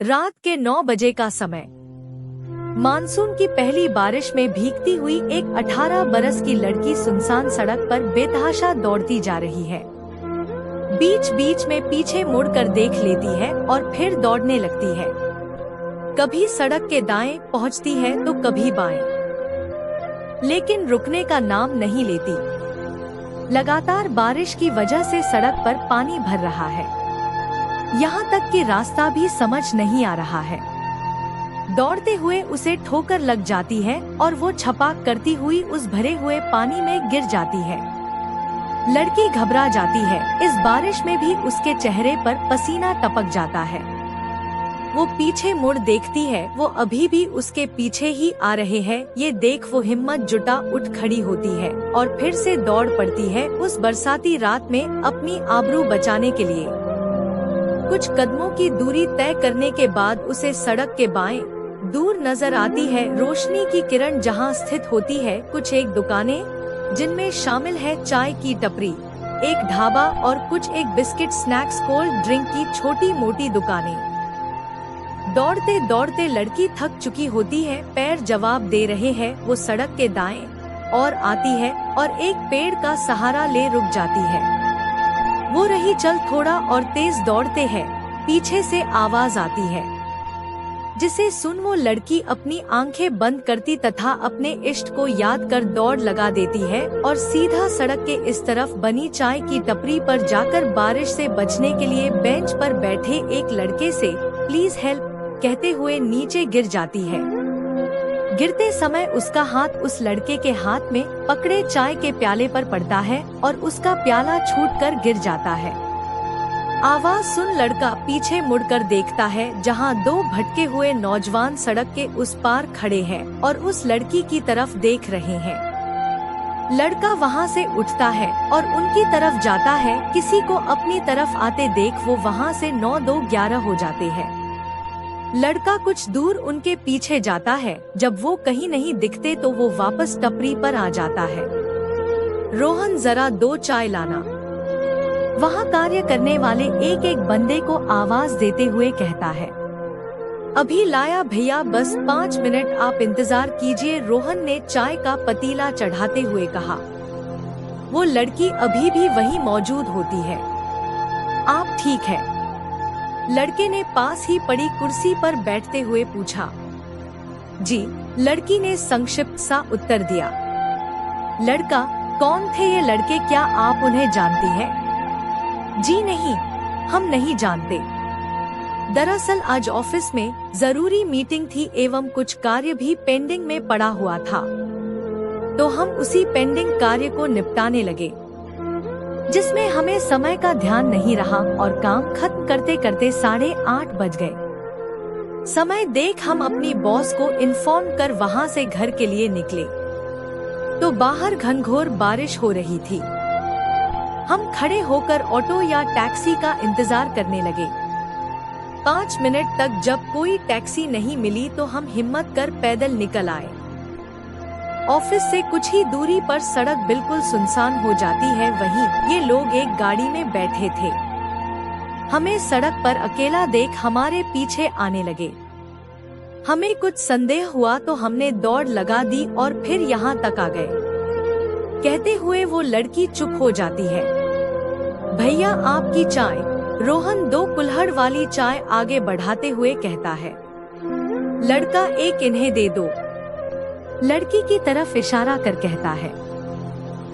रात के 9 बजे का समय। मानसून की पहली बारिश में भीगती हुई एक 18 बरस की लड़की सुनसान सड़क पर बेतहाशा दौड़ती जा रही है। बीच बीच में पीछे मुड़कर देख लेती है और फिर दौड़ने लगती है। कभी सड़क के दाएं पहुंचती है तो कभी बाएं, लेकिन रुकने का नाम नहीं लेती। लगातार बारिश की वजह से सड़क पर पानी भर रहा है, यहाँ तक कि रास्ता भी समझ नहीं आ रहा है। दौड़ते हुए उसे ठोकर लग जाती है और वो छपाक करती हुई उस भरे हुए पानी में गिर जाती है। लड़की घबरा जाती है। इस बारिश में भी उसके चेहरे पर पसीना टपक जाता है। वो पीछे मुड़ देखती है, वो अभी भी उसके पीछे ही आ रहे हैं। ये देख वो हिम्मत जुटा उठ खड़ी होती है और फिर से दौड़ पड़ती है उस बरसाती रात में अपनी आबरू बचाने के लिए। कुछ कदमों की दूरी तय करने के बाद उसे सड़क के बाएं दूर नजर आती है रोशनी की किरण, जहां स्थित होती है कुछ एक दुकानें, जिनमें शामिल है चाय की टपरी, एक ढाबा और कुछ एक बिस्किट, स्नैक्स, कोल्ड ड्रिंक की छोटी मोटी दुकानें। दौड़ते दौड़ते लड़की थक चुकी होती है, पैर जवाब दे रहे हैं। वो सड़क के दाएं और आती है और एक पेड़ का सहारा ले रुक जाती है। वो रही चल, थोड़ा और तेज दौड़ते हैं। पीछे से आवाज आती है, जिसे सुन वो लड़की अपनी आंखें बंद करती तथा अपने इष्ट को याद कर दौड़ लगा देती है और सीधा सड़क के इस तरफ बनी चाय की टपरी पर जाकर बारिश से बचने के लिए बेंच पर बैठे एक लड़के से प्लीज हेल्प कहते हुए नीचे गिर जाती है। गिरते समय उसका हाथ उस लड़के के हाथ में पकड़े चाय के प्याले पर पड़ता है और उसका प्याला छूटकर गिर जाता है। आवाज सुन लड़का पीछे मुड़कर देखता है, जहां दो भटके हुए नौजवान सड़क के उस पार खड़े हैं और उस लड़की की तरफ देख रहे हैं। लड़का वहां से उठता है और उनकी तरफ जाता है। किसी को अपनी तरफ आते देख वो वहां से 9-2-11 हो जाते हैं। लड़का कुछ दूर उनके पीछे जाता है। जब वो कहीं नहीं दिखते तो वो वापस टपरी पर आ जाता है। रोहन, जरा 2 चाय लाना, वहाँ कार्य करने वाले एक एक बंदे को आवाज देते हुए कहता है। अभी लाया भैया, बस 5 मिनट आप इंतजार कीजिए, रोहन ने चाय का पतीला चढ़ाते हुए कहा। वो लड़की अभी भी वहीं मौजूद होती है। आप ठीक है? लड़के ने पास ही पड़ी कुर्सी पर बैठते हुए पूछा। जी, लड़की ने संक्षिप्त सा उत्तर दिया। लड़का, कौन थे ये लड़के, क्या आप उन्हें जानती हैं? जी नहीं, हम नहीं जानते। दरअसल आज ऑफिस में जरूरी मीटिंग थी एवं कुछ कार्य भी पेंडिंग में पड़ा हुआ था, तो हम उसी पेंडिंग कार्य को निपटाने लगे, जिसमें हमें समय का ध्यान नहीं रहा और काम खत्म करते करते 8:30 बज गए। समय देख हम अपनी बॉस को इन्फॉर्म कर वहां से घर के लिए निकले, तो बाहर घनघोर बारिश हो रही थी। हम खड़े होकर ऑटो या टैक्सी का इंतजार करने लगे। 5 मिनट तक जब कोई टैक्सी नहीं मिली तो हम हिम्मत कर पैदल निकल आए। ऑफिस से कुछ ही दूरी पर सड़क बिल्कुल सुनसान हो जाती है। वहीं ये लोग एक गाड़ी में बैठे थे। हमें सड़क पर अकेला देख हमारे पीछे आने लगे। हमें कुछ संदेह हुआ तो हमने दौड़ लगा दी और फिर यहाँ तक आ गए। कहते हुए वो लड़की चुप हो जाती है। भैया, आपकी चाय, रोहन 2 कुल्हड़ वाली चाय आगे बढ़ाते हुए कहता है। लड़का, एक इन्हें दे दो, लड़की की तरफ इशारा कर कहता है।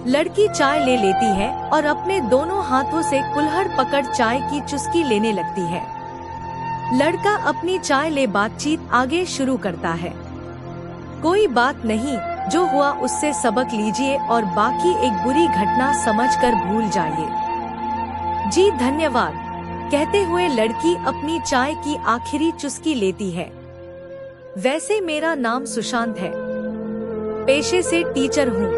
लड़की चाय ले लेती है और अपने दोनों हाथों से कुल्हड़ पकड़ चाय की चुस्की लेने लगती है। लड़का अपनी चाय ले बातचीत आगे शुरू करता है। कोई बात नहीं, जो हुआ उससे सबक लीजिए और बाकी एक बुरी घटना समझकर भूल जाइए। जी धन्यवाद, कहते हुए लड़की अपनी चाय की आखिरी चुस्की लेती है। वैसे मेरा नाम सुशांत है, पेशे से टीचर हूँ।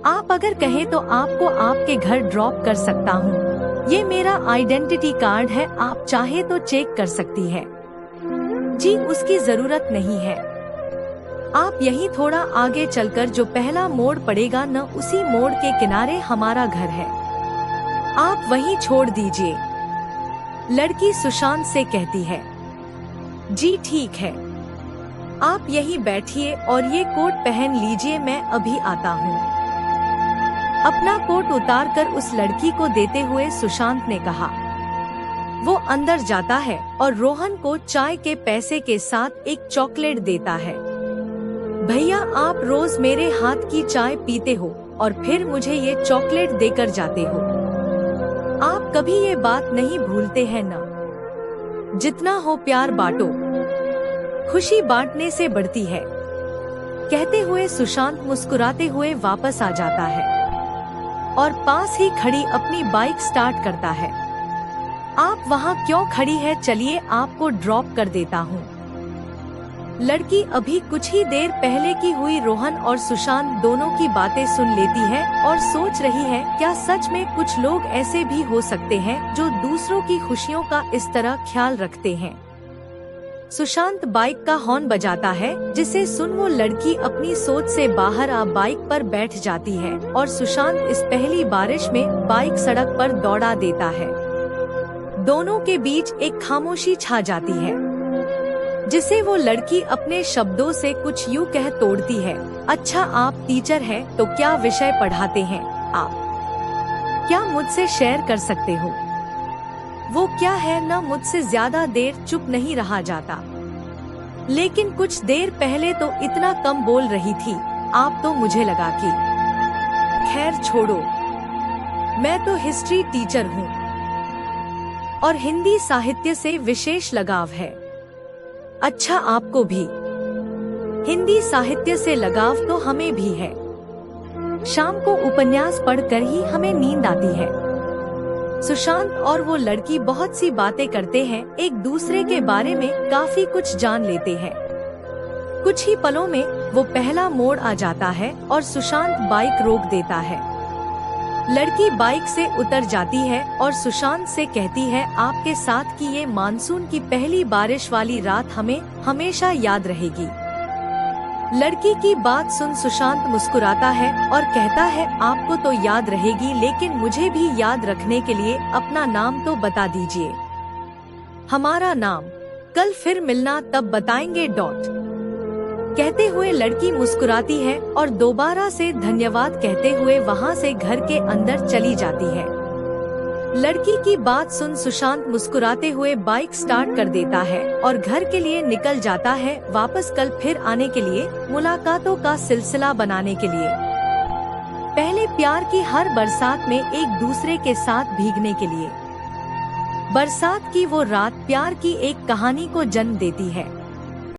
आप अगर कहें तो आपको आपके घर ड्रॉप कर सकता हूँ। ये मेरा आइडेंटिटी कार्ड है, आप चाहे तो चेक कर सकती है। जी, उसकी जरूरत नहीं है। आप यहीं थोड़ा आगे चलकर जो पहला मोड़ पड़ेगा न, उसी मोड़ के किनारे हमारा घर है, आप वहीं छोड़ दीजिए। लड़की सुशांत से कहती है। जी ठीक है, आप यहीं बैठिए और ये कोट पहन लीजिए, मैं अभी आता हूँ। अपना कोट उतारकर उस लड़की को देते हुए सुशांत ने कहा। वो अंदर जाता है और रोहन को चाय के पैसे के साथ एक चॉकलेट देता है। भैया, आप रोज मेरे हाथ की चाय पीते हो और फिर मुझे ये चॉकलेट देकर जाते हो। आप कभी ये बात नहीं भूलते हैं ना? जितना हो प्यार बांटो, खुशी बांटने से बढ़ती है। कहते हुए सुशांत मुस्कुराते हुए वापस आ जाता है और पास ही खड़ी अपनी बाइक स्टार्ट करता है। आप वहाँ क्यों खड़ी है? चलिए आपको ड्रॉप कर देता हूँ। लड़की अभी कुछ ही देर पहले की हुई रोहन और सुशांत दोनों की बातें सुन लेती है और सोच रही है, क्या सच में कुछ लोग ऐसे भी हो सकते हैं जो दूसरों की खुशियों का इस तरह ख्याल रखते हैं। सुशांत बाइक का हॉर्न बजाता है, जिसे सुन वो लड़की अपनी सोच से बाहर आ बाइक पर बैठ जाती है और सुशांत इस पहली बारिश में बाइक सड़क पर दौड़ा देता है। दोनों के बीच एक खामोशी छा जाती है, जिसे वो लड़की अपने शब्दों से कुछ यूं कह तोड़ती है। अच्छा, आप टीचर हैं तो क्या विषय पढ़ाते हैं आप? क्या मुझसे शेयर कर सकते हो? वो क्या है ना, मुझसे ज्यादा देर चुप नहीं रहा जाता, लेकिन कुछ देर पहले तो इतना कम बोल रही थी आप, तो मुझे लगा कि खैर छोड़ो, मैं तो हिस्ट्री टीचर हूँ और हिंदी साहित्य से विशेष लगाव है। अच्छा, आपको भी हिंदी साहित्य से लगाव? तो हमें भी है। शाम को उपन्यास पढ़कर ही हमें नींद आती है। सुशांत और वो लड़की बहुत सी बातें करते हैं, एक दूसरे के बारे में काफी कुछ जान लेते हैं। कुछ ही पलों में वो पहला मोड़ आ जाता है और सुशांत बाइक रोक देता है। लड़की बाइक से उतर जाती है और सुशांत से कहती है, आपके साथ की ये मानसून की पहली बारिश वाली रात हमें हमेशा याद रहेगी। लड़की की बात सुन सुशांत मुस्कुराता है और कहता है, आपको तो याद रहेगी, लेकिन मुझे भी याद रखने के लिए अपना नाम तो बता दीजिए। हमारा नाम कल फिर मिलना, तब बताएंगे डॉट। कहते हुए लड़की मुस्कुराती है और दोबारा से धन्यवाद कहते हुए वहाँ से घर के अंदर चली जाती है। लड़की की बात सुन सुशांत मुस्कुराते हुए बाइक स्टार्ट कर देता है और घर के लिए निकल जाता है, वापस कल फिर आने के लिए, मुलाकातों का सिलसिला बनाने के लिए। पहले प्यार की हर बरसात में एक दूसरे के साथ भीगने के लिए। बरसात की वो रात प्यार की एक कहानी को जन्म देती है।